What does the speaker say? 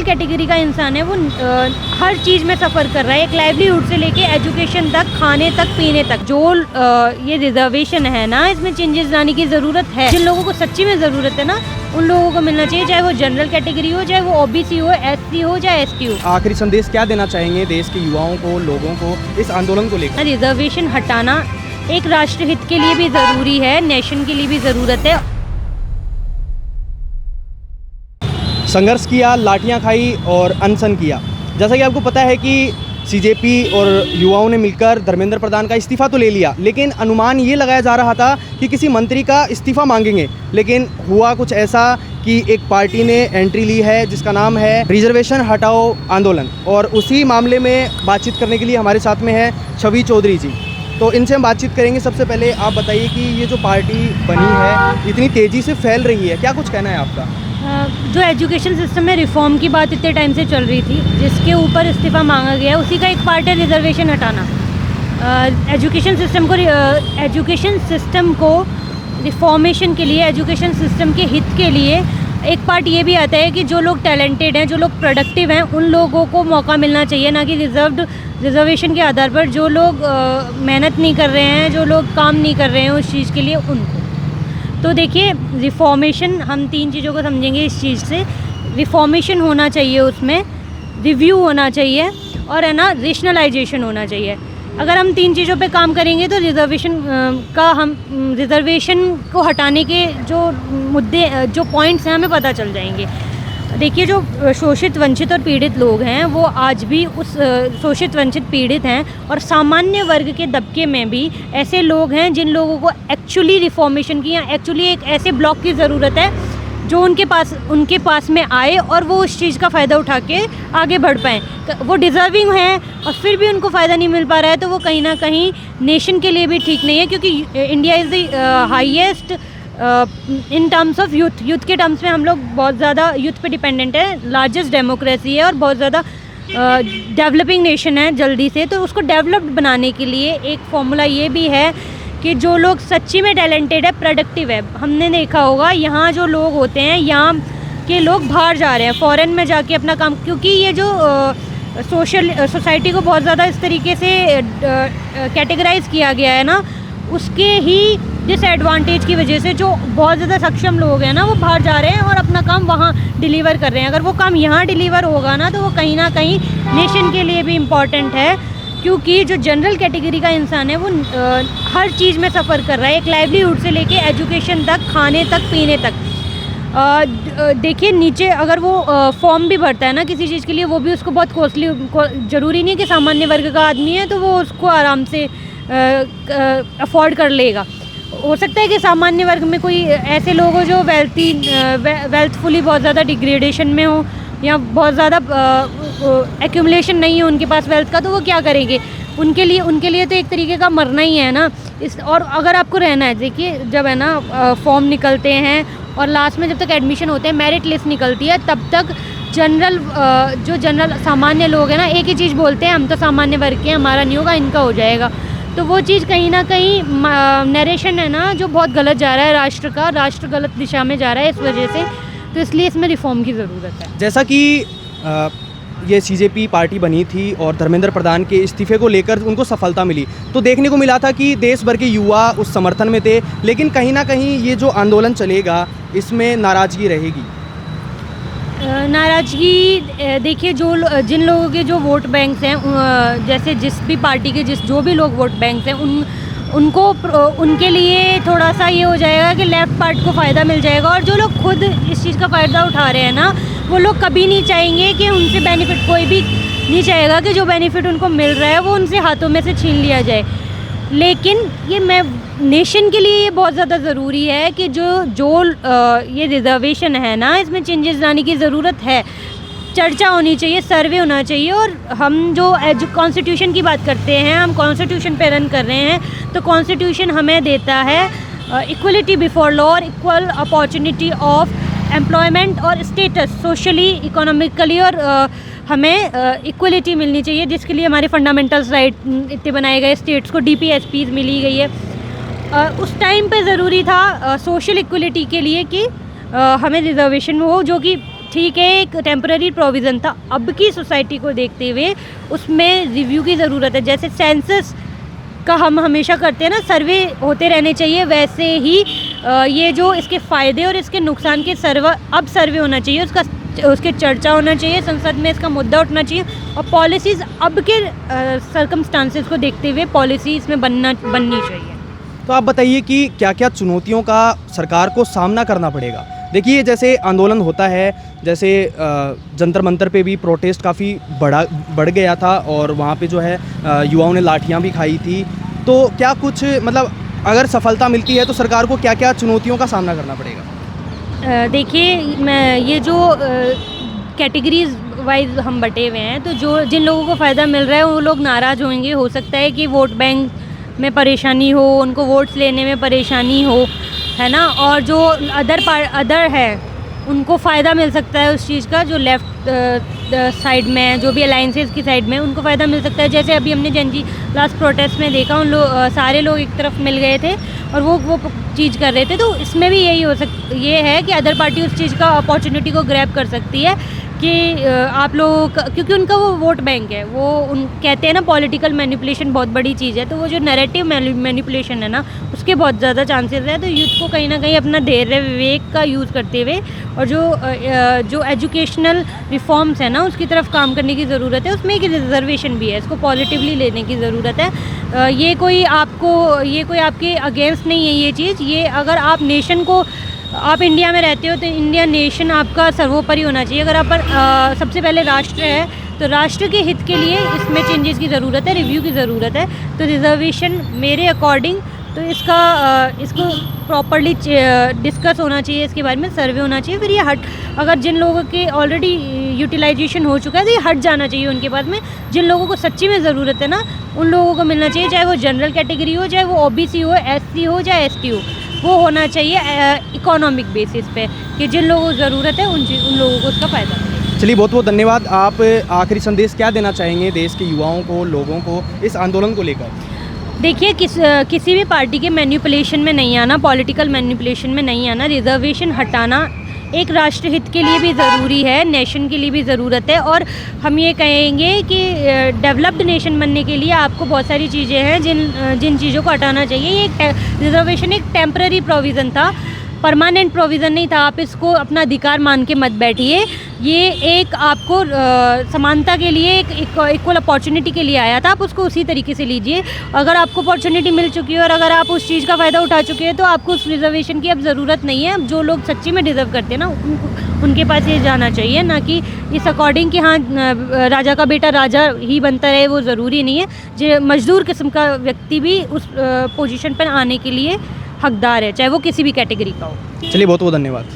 General category का इंसान है वो हर चीज़ में सफ़र कर रहा है, एक लाइवलीहुड से लेके एजुकेशन तक, खाने तक, पीने तक। जो ये रिजर्वेशन है ना, इसमें चेंजेस लाने की ज़रूरत है। जिन लोगों को सच्ची में ज़रूरत है ना, उन लोगों को मिलना चाहिए, चाहे वो जनरल कैटेगरी हो, चाहे वो ओबीसी हो, एससी हो, चाहे एसटी हो। आखिरी संदेश क्या देना चाहेंगे देश के युवाओं को, लोगों को इस आंदोलन को लेकर? रिजर्वेशन हटाना एक राष्ट्रहित के लिए भी ज़रूरी है, नेशन के लिए भी ज़रूरत है। संघर्ष किया, लाठियां खाई और अनशन किया। जैसा कि आपको पता है कि सीजेपी और युवाओं ने मिलकर धर्मेंद्र प्रधान का इस्तीफ़ा तो ले लिया, लेकिन अनुमान ये लगाया जा रहा था कि किसी मंत्री का इस्तीफ़ा मांगेंगे, लेकिन हुआ कुछ ऐसा कि एक पार्टी ने एंट्री ली है जिसका नाम है रिजर्वेशन हटाओ आंदोलन। और उसी मामले में बातचीत करने के लिए हमारे साथ में है छवि चौधरी जी। तो इनसे हम बातचीत करेंगे। सबसे पहले आप बताइए कि ये जो पार्टी बनी है, इतनी तेज़ी से फैल रही है, क्या कुछ कहना है आपका? जो एजुकेशन सिस्टम में रिफॉर्म की बात इतने टाइम से चल रही थी, जिसके ऊपर इस्तीफ़ा मांगा गया, उसी का एक पार्ट है रिजर्वेशन हटाना। एजुकेशन सिस्टम को रिफॉर्मेशन के लिए, एजुकेशन सिस्टम के हित के लिए एक पार्ट ये भी आता है कि जो लोग टैलेंटेड हैं, जो लोग प्रोडक्टिव हैं, उन लोगों को मौका मिलना चाहिए, ना कि रिजर्वेशन के आधार पर जो लोग मेहनत नहीं कर रहे हैं, जो लोग काम नहीं कर रहे हैं उस चीज़ के लिए उनको। तो देखिए, रिफॉर्मेशन, हम 3 चीज़ों को समझेंगे इस चीज़ से। रिफॉर्मेशन होना चाहिए, उसमें रिव्यू होना चाहिए, और है ना रेशनलाइजेशन होना चाहिए। अगर हम 3 चीज़ों पे काम करेंगे तो रिज़र्वेशन को हटाने के जो मुद्दे, जो पॉइंट्स हैं, हमें पता चल जाएंगे। देखिए, जो शोषित, वंचित और पीड़ित लोग हैं, वो आज भी उस शोषित, वंचित, पीड़ित हैं, और सामान्य वर्ग के दबके में भी ऐसे लोग हैं जिन लोगों को एक्चुअली रिफॉर्मेशन की, या एक्चुअली एक ऐसे ब्लॉक की ज़रूरत है जो उनके पास में आए और वो उस चीज़ का फ़ायदा उठा के आगे बढ़ पाएँ। वो डिज़र्विंग हैं और फिर भी उनको फ़ायदा नहीं मिल पा रहा है, तो वो कहीं ना कहीं नेशन के लिए भी ठीक नहीं है, क्योंकि India is the highest in terms of youth के टर्म्स में हम लोग बहुत ज़्यादा यूथ पे डिपेंडेंट है, लार्जेस्ट डेमोक्रेसी है और बहुत ज़्यादा डेवलपिंग नेशन है जल्दी से। तो उसको डेवलप्ड बनाने के लिए एक फॉर्मूला ये भी है कि जो लोग सच्ची में टैलेंटेड है, प्रोडक्टिव है, हमने देखा होगा यहाँ जो लोग होते हैं, यहाँ के लोग बाहर जा रहे हैं, फॉरेन में जाके अपना काम, क्योंकि ये जो सोसाइटी को बहुत ज़्यादा इस तरीके से कैटेगराइज किया गया है ना, उसके ही डिसएडवांटेज की वजह से जो बहुत ज़्यादा सक्षम लोग हैं ना, वो बाहर जा रहे हैं और अपना काम वहाँ डिलीवर कर रहे हैं। अगर वो काम यहाँ डिलीवर होगा ना, तो वो कहीं ना कहीं नेशन के लिए भी इम्पॉर्टेंट है, क्योंकि जो जनरल कैटेगरी का इंसान है वो हर चीज़ में सफ़र कर रहा है, एक लाइवलीहुड से लेके एजुकेशन तक, खाने तक, पीने तक। देखिए, नीचे अगर वो फॉर्म भी भरता है ना किसी चीज़ के लिए, वो भी उसको बहुत कॉस्टली, ज़रूरी नहीं कि सामान्य वर्ग का आदमी है तो वो उसको आराम से अफोर्ड कर लेगा। हो सकता है कि सामान्य वर्ग में कोई ऐसे लोग हो जो वेल्थफुली बहुत ज़्यादा डिग्रेडेशन में हो, या बहुत ज़्यादा एक्यूमुलेशन नहीं है उनके पास वेल्थ का, तो वो क्या करेंगे? उनके लिए तो एक तरीके का मरना ही है ना। और अगर आपको रहना है, देखिए, जब है ना फॉर्म निकलते हैं और लास्ट में जब तक एडमिशन होते हैं, मेरिट लिस्ट निकलती है, तब तक जनरल सामान्य लोग हैं ना, एक ही चीज़ बोलते हैं, हम तो सामान्य वर्ग के हैं, हमारा नहीं होगा, इनका हो जाएगा। तो वो चीज़ कहीं ना कहीं नरेशन है ना, जो बहुत गलत जा रहा है, राष्ट्र गलत दिशा में जा रहा है इस वजह से। तो इसलिए इसमें रिफॉर्म की ज़रूरत है। जैसा कि ये सीजेपी पार्टी बनी थी और धर्मेंद्र प्रधान के इस्तीफे को लेकर उनको सफलता मिली, तो देखने को मिला था कि देश भर के युवा उस समर्थन में थे, लेकिन कहीं ना कहीं ये जो आंदोलन चलेगा, इसमें नाराज़गी रहेगी। नाराज़गी, देखिए, जिन लोगों के जो वोट बैंक्स हैं, जैसे जिस भी पार्टी के जो भी लोग वोट बैंक्स हैं, उनके लिए थोड़ा सा ये हो जाएगा कि लेफ़्ट पार्ट को फ़ायदा मिल जाएगा, और जो लोग खुद इस चीज़ का फ़ायदा उठा रहे हैं ना, वो लोग कभी नहीं चाहेंगे कि उनसे बेनिफिट, कोई भी नहीं चाहेगा कि जो बेनिफिट उनको मिल रहा है वो उनसे हाथों में से छीन लिया जाए। लेकिन नेशन के लिए ये बहुत ज़्यादा ज़रूरी है कि जो ये रिज़र्वेशन है ना, इसमें चेंजेस लाने की ज़रूरत है। चर्चा होनी चाहिए, सर्वे होना चाहिए, और हम जो कॉन्स्टिट्यूशन की बात करते हैं, हम कॉन्स्टिट्यूशन पे रन कर रहे हैं, तो कॉन्स्टिट्यूशन हमें देता है इक्वलिटी बिफोर लॉ और इक्वल अपॉर्चुनिटी ऑफ एम्प्लॉयमेंट और स्टेटस, सोशली, इकोनॉमिकली, और हमें इक्वलिटी मिलनी चाहिए, जिसके लिए हमारे फंडामेंटल्स राइट इतने बनाए गए, स्टेट्स को DPSPs मिली गई है। उस टाइम पे ज़रूरी था सोशल इक्वलिटी के लिए कि हमें रिजर्वेशन हो, जो कि ठीक है, एक टेम्पररी प्रोविज़न था। अब की सोसाइटी को देखते हुए उसमें रिव्यू की ज़रूरत है। जैसे सेंसस का हम हमेशा करते हैं ना, सर्वे होते रहने चाहिए, वैसे ही ये जो इसके फ़ायदे और इसके नुकसान के अब सर्वे होना चाहिए, उसके चर्चा होना चाहिए, संसद में इसका मुद्दा उठना चाहिए और पॉलिसीज़ अब के सर्कमस्टांसेस को देखते हुए पॉलिसी इसमें बननी चाहिए। तो आप बताइए कि क्या क्या चुनौतियों का सरकार को सामना करना पड़ेगा। देखिए, जैसे आंदोलन होता है, जैसे जंतर मंतर पे भी प्रोटेस्ट काफ़ी बढ़ गया था और वहाँ पे जो है युवाओं ने लाठियाँ भी खाई थी। तो क्या कुछ मतलब अगर सफलता मिलती है तो सरकार को क्या क्या चुनौतियों का सामना करना पड़ेगा? देखिए, मैं ये जो कैटेगरीज वाइज हम बटे हुए हैं, तो जिन लोगों को फ़ायदा मिल रहा है वो लोग नाराज़ होंगे। हो सकता है कि वोट बैंक में परेशानी हो, उनको वोट्स लेने में परेशानी हो, है ना। और जो अदर है उनको फ़ायदा मिल सकता है उस चीज़ का, जो लेफ़्ट साइड में है, जो भी अलाइंसेस की साइड में, उनको फ़ायदा मिल सकता है। जैसे अभी हमने जनजी लास्ट प्रोटेस्ट में देखा, सारे लोग एक तरफ मिल गए थे और वो चीज़ कर रहे थे। तो इसमें भी ये है कि अदर पार्टी उस चीज़ का अपॉर्चुनिटी को ग्रैब कर सकती है कि आप लोगों का, क्योंकि उनका वो वोट बैंक है, वो कहते हैं ना पॉलिटिकल मैनिपुलेशन बहुत बड़ी चीज़ है, तो वो जो नैरेटिव मैनिपुलेशन है ना, उसके बहुत ज़्यादा चांसेस है। तो यूथ को कहीं ना कहीं अपना धैर्य विवेक का यूज़ करते हुए और जो एजुकेशनल रिफॉर्म्स है ना, उसकी तरफ काम करने की ज़रूरत है। उसमें एक रिजर्वेशन भी है, इसको पॉजिटिवली लेने की ज़रूरत है। ये कोई आपके अगेंस्ट नहीं है ये चीज़। ये अगर आप इंडिया में रहते हो तो इंडिया नेशन आपका सर्वोपरि होना चाहिए। अगर आप सबसे पहले राष्ट्र है तो राष्ट्र के हित के लिए इसमें चेंजेस की ज़रूरत है, रिव्यू की ज़रूरत है। तो रिजर्वेशन मेरे अकॉर्डिंग तो इसको प्रॉपर्ली डिस्कस होना चाहिए, इसके बारे में सर्वे होना चाहिए। फिर ये अगर जिन लोगों के ऑलरेडी यूटिलाइजेशन हो चुका है तो ये हट जाना चाहिए उनके पास में। जिन लोगों को सच्ची में ज़रूरत है ना, उन लोगों को मिलना चाहिए, चाहे वो जनरल कैटेगरी हो, चाहे वो OBC हो, SC हो, चाहे ST हो। वो होना चाहिए इकोनॉमिक बेसिस पे कि जिन लोगों को ज़रूरत है उन लोगों को उसका फ़ायदा मिले। चलिए, बहुत बहुत धन्यवाद। आप आखिरी संदेश क्या देना चाहेंगे देश के युवाओं को, लोगों को इस आंदोलन को लेकर? देखिए, किसी भी पार्टी के मैनिपुलेशन में नहीं आना, पॉलिटिकल मैनिपुलेशन में नहीं आना। रिजर्वेशन हटाना एक राष्ट्रहित के लिए भी ज़रूरी है, नेशन के लिए भी ज़रूरत है। और हम ये कहेंगे कि डेवलप्ड नेशन बनने के लिए आपको बहुत सारी चीज़ें हैं जिन चीज़ों को हटाना चाहिए। ये रिजर्वेशन एक टेम्पररी प्रोविज़न था, परमानेंट प्रोविज़न नहीं था। आप इसको अपना अधिकार मान के मत बैठिए। ये एक आपको समानता के लिए, एक इक्वल अपॉर्चुनिटी के लिए आया था, आप उसको उसी तरीके से लीजिए। अगर आपको अपॉर्चुनिटी मिल चुकी है और अगर आप उस चीज़ का फ़ायदा उठा चुके हैं तो आपको उस रिजर्वेशन की अब ज़रूरत नहीं है। अब जो लोग सच्ची में डिज़र्व करते हैं ना, उनके पास ये जाना चाहिए, ना कि इस अकॉर्डिंग कि हाँ राजा का बेटा राजा ही बनता रहे, वो ज़रूरी नहीं है। जो मजदूर किस्म का व्यक्ति भी उस पोजीशन पर आने के लिए हकदार है, चाहे वो किसी भी कैटेगरी का हो। चलिए, बहुत बहुत धन्यवाद।